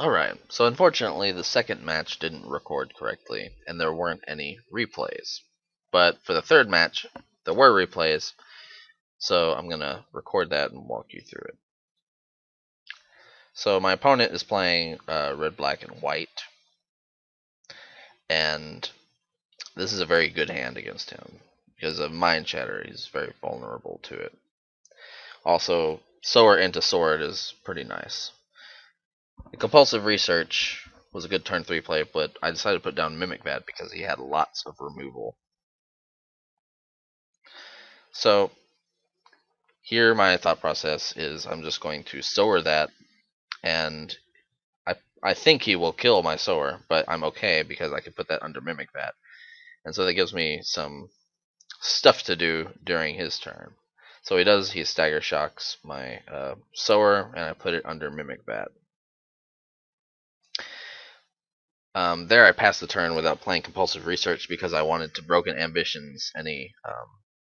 Alright, so unfortunately the second match didn't record correctly, and there weren't any replays. But for the third match, there were replays, so I'm gonna record that and walk you through it. So my opponent is playing red, black, and white, and this is a very good hand against him. Because of Mind Shatter, he's very vulnerable to it. Also, Sower into Sword is pretty nice. The Compulsive Research was a good turn 3 play, but I decided to put down Mimic Vat because he had lots of removal. So here my thought process is I'm just going to Sower that, and I think he will kill my Sower, but I'm okay because I can put that under Mimic Vat. And so that gives me some stuff to do during his turn. So he Stagger Shocks my Sower, and I put it under Mimic Vat. There I passed the turn without playing Compulsive Research because I wanted to Broken Ambitions any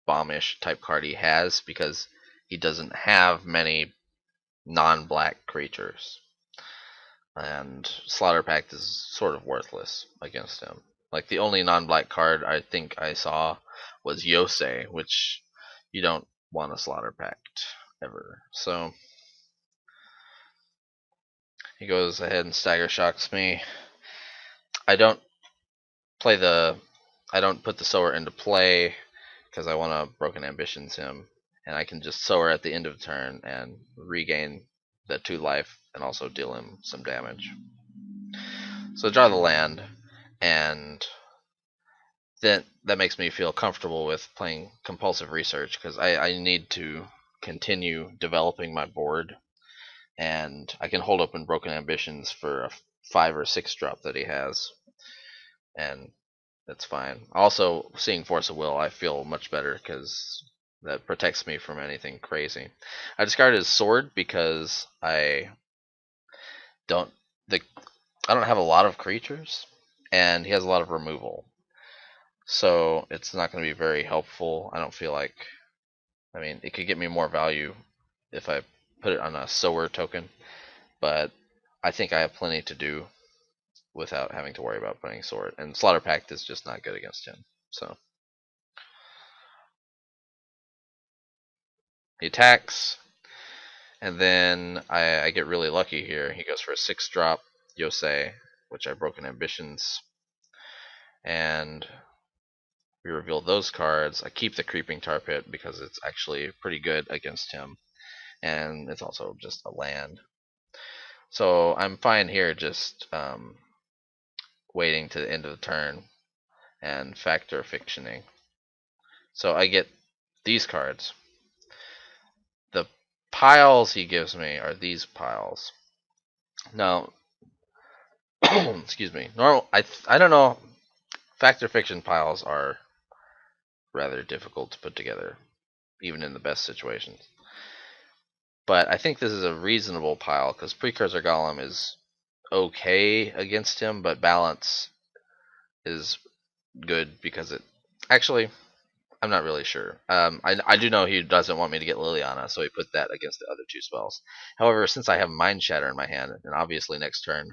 bombish type card he has, because he doesn't have many non-black creatures. And Slaughter Pact is sort of worthless against him. Like, the only non-black card I think I saw was Yosei, which you don't want a Slaughter Pact ever. So he goes ahead and Stagger Shocks me. I don't play the I don't put the Sower into play because I want to Broken Ambitions him, and I can just Sower at the end of the turn and regain the 2 life and also deal him some damage. So I draw the land, and then that makes me feel comfortable with playing Compulsive Research because I need to continue developing my board, and I can hold open Broken Ambitions for a 5 or 6 drop that he has, and that's fine. Also, seeing Force of Will, I feel much better because that protects me from anything crazy. I discarded his sword because don't the I don't have a lot of creatures, and he has a lot of removal, so it's not going to be very helpful. I don't feel like. I mean, it could get me more value if I put it on a Sower token, but I think I have plenty to do without having to worry about putting sword. And Slaughter Pact is just not good against him. So he attacks, and then I get really lucky here. He goes for a 6-drop Yosei, which I Broken Ambitions, and we reveal those cards. I keep the Creeping Tar Pit because it's actually pretty good against him, and it's also just a land. So I'm fine here, just waiting to the end of the turn and Factor Fictioning. So I get these cards. The piles he gives me are these piles. Now, excuse me. I don't know. Factor Fiction piles are rather difficult to put together, even in the best situations. But I think this is a reasonable pile because Precursor Golem is okay against him, but Balance is good because it. Actually, I'm not really sure. I do know he doesn't want me to get Liliana, so he put that against the other 2 spells. However, since I have Mind Shatter in my hand, and obviously next turn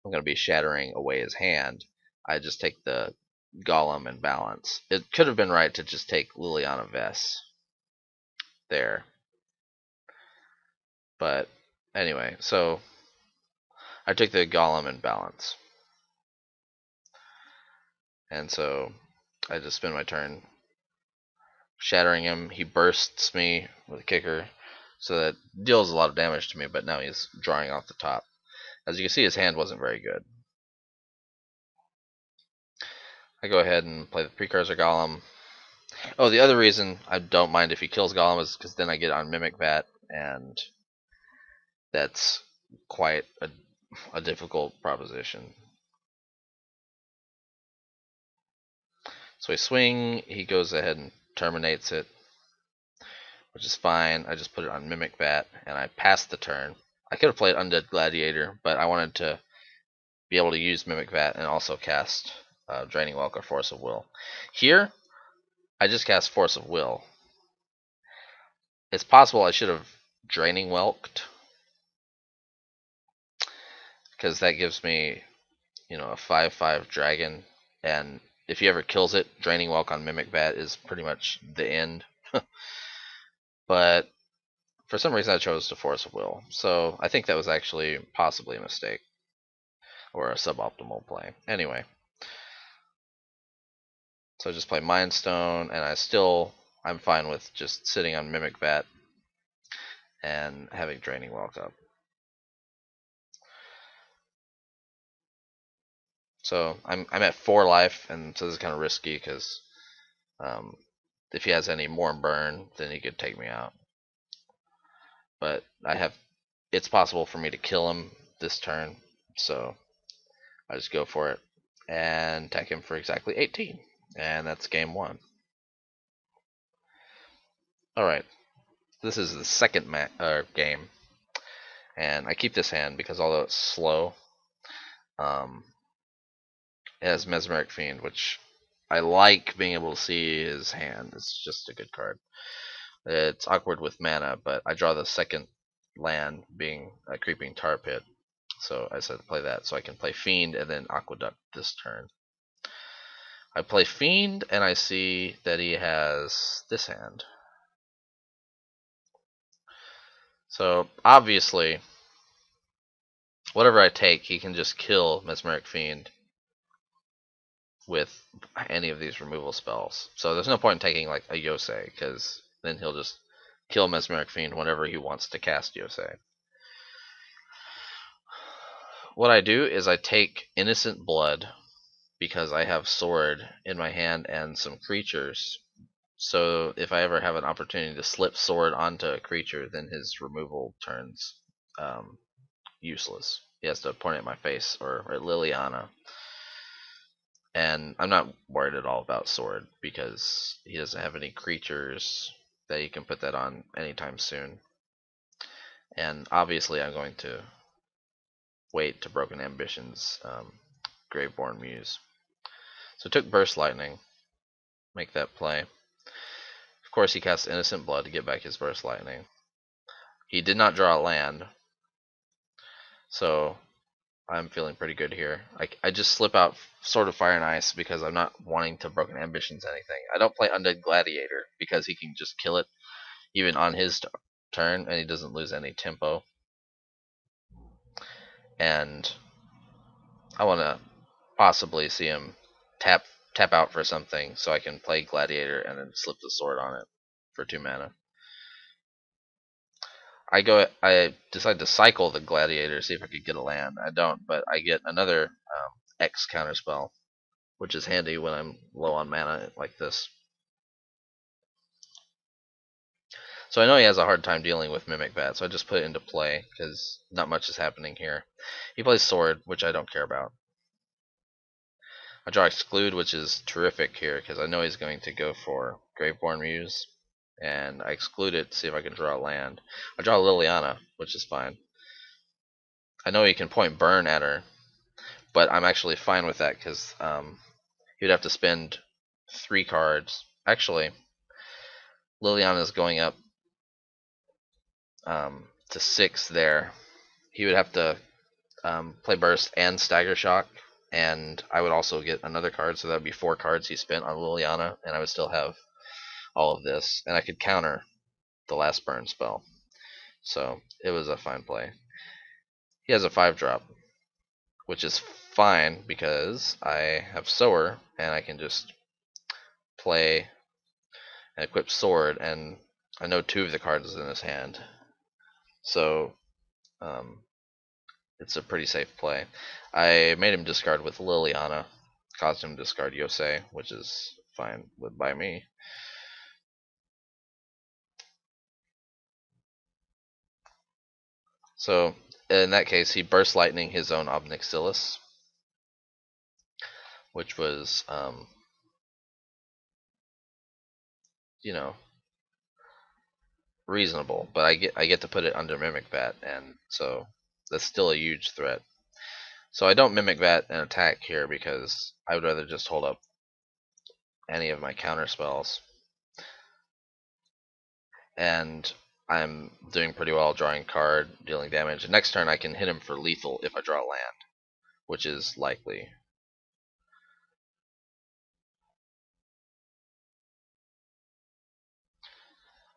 I'm going to be shattering away his hand, I just take the Golem and Balance. It could have been right to just take Liliana Vess there. But anyway, so I took the Golem and Balance. And so I just spend my turn shattering him. He bursts me with a kicker, so that deals a lot of damage to me, but now he's drawing off the top. As you can see, his hand wasn't very good. I go ahead and play the Precursor Golem. Oh, the other reason I don't mind if he kills Golem is because then I get on Mimic Vat, and that's quite a difficult proposition. So I swing, he goes ahead and terminates it, which is fine. I just put it on Mimic Vat, and I pass the turn. I could have played Undead Gladiator, but I wanted to be able to use Mimic Vat and also cast Draining Welk or Force of Will. Here, I just cast Force of Will. It's possible I should have Draining Welked, because that gives me, a 5/5 dragon, and if he ever kills it, Draining Welk on Mimic Bat is pretty much the end. But for some reason, I chose to Force of Will, so I think that was actually possibly a mistake or a suboptimal play. Anyway, so I just play Mind Stone, and I'm fine with just sitting on Mimic Bat and having Draining Welk up. So I'm at 4 life, and so this is kind of risky because if he has any more burn, then he could take me out. But it's possible for me to kill him this turn, so I just go for it and attack him for exactly 18, and that's game 1. All right, this is the second game, and I keep this hand because although it's slow, it has Mesmeric Fiend, which I like being able to see his hand. It's just a good card. It's awkward with mana, but I draw the second land, being a Creeping Tar Pit. So I decided to play that so I can play Fiend and then Aqueduct this turn. I play Fiend and I see that he has this hand. So obviously, whatever I take, he can just kill Mesmeric Fiend with any of these removal spells. So there's no point in taking like a Yosei, because then he'll just kill Mesmeric Fiend whenever he wants to cast Yosei. What I do is I take Innocent Blood because I have Sword in my hand and some creatures. So if I ever have an opportunity to slip Sword onto a creature, then his removal turns useless. He has to point at my face or at Liliana. And I'm not worried at all about Sword because he doesn't have any creatures that he can put that on anytime soon. And obviously I'm going to wait to Broken Ambitions, Graveborn Muse. So I took Burst Lightning, make that play. Of course he casts Innocent Blood to get back his Burst Lightning. He did not draw a land, so I'm feeling pretty good here. I just slip out Sword of Fire and Ice because I'm not wanting to Broken Ambitions anything. I don't play Undead Gladiator because he can just kill it even on his turn and he doesn't lose any tempo. And I want to possibly see him tap out for something so I can play Gladiator and then slip the sword on it for 2 mana. I decide to cycle the Gladiator, see if I could get a land. I don't, but I get another X counterspell, which is handy when I'm low on mana like this. So I know he has a hard time dealing with Mimic Bat, so I just put it into play because not much is happening here. He plays Sword, which I don't care about. I draw Exclude, which is terrific here because I know he's going to go for Graveborn Muse, and I exclude it to see if I can draw a land. I draw Liliana, which is fine. I know he can point Burn at her, but I'm actually fine with that because he'd have to spend 3 cards. Actually, Liliana is going up to 6 there. He would have to play Burst and Stagger Shock, and I would also get another card, so that would be 4 cards he spent on Liliana, and I would still have all of this, and I could counter the last burn spell. So it was a fine play. He has a 5-drop, which is fine because I have Sower, and I can just play and equip Sword, and I know 2 of the cards in his hand. So it's a pretty safe play. I made him discard with Liliana, caused him to discard Yosei, which is fine by me. So in that case, he Burst Lightning his own Ob Nixilis, which was, reasonable. But I get to put it under Mimic Bat, and so that's still a huge threat. So I don't Mimic Bat and attack here because I would rather just hold up any of my counter spells. And I'm doing pretty well drawing card, dealing damage. Next turn I can hit him for lethal if I draw land, which is likely.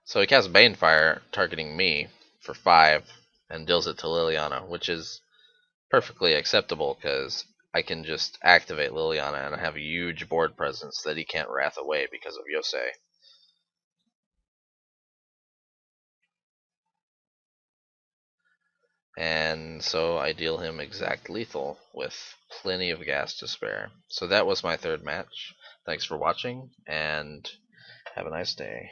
So he casts Banefire, targeting me for 5, and deals it to Liliana, which is perfectly acceptable because I can just activate Liliana and I have a huge board presence that he can't wrath away because of Yosei. And so I deal him exact lethal with plenty of gas to spare. So that was my third match. Thanks for watching, and have a nice day.